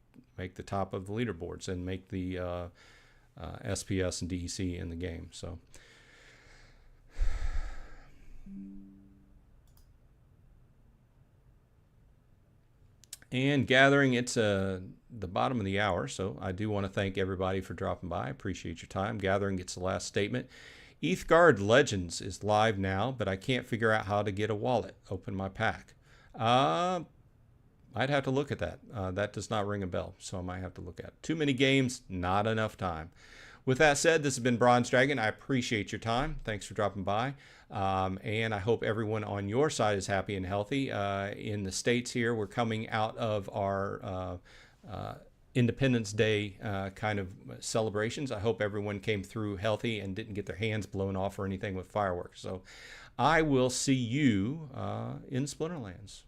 A: the top of the leaderboards and make the SPS and DEC in the game. So. And gathering, it's the bottom of the hour, so I do want to thank everybody for dropping by. I appreciate your time. Gathering gets the last statement. ETHGuard Legends is live now, but I can't figure out how to get a wallet. Open my pack. I'd have to look at that. That does not ring a bell, so I might have to look at it. Too many games, not enough time. With that said, this has been Bronze Dragon. I appreciate your time. Thanks for dropping by. And I hope everyone on your side is happy and healthy. In the States here, we're coming out of our Independence Day kind of celebrations. I hope everyone came through healthy and didn't get their hands blown off or anything with fireworks. So I will see you in Splinterlands.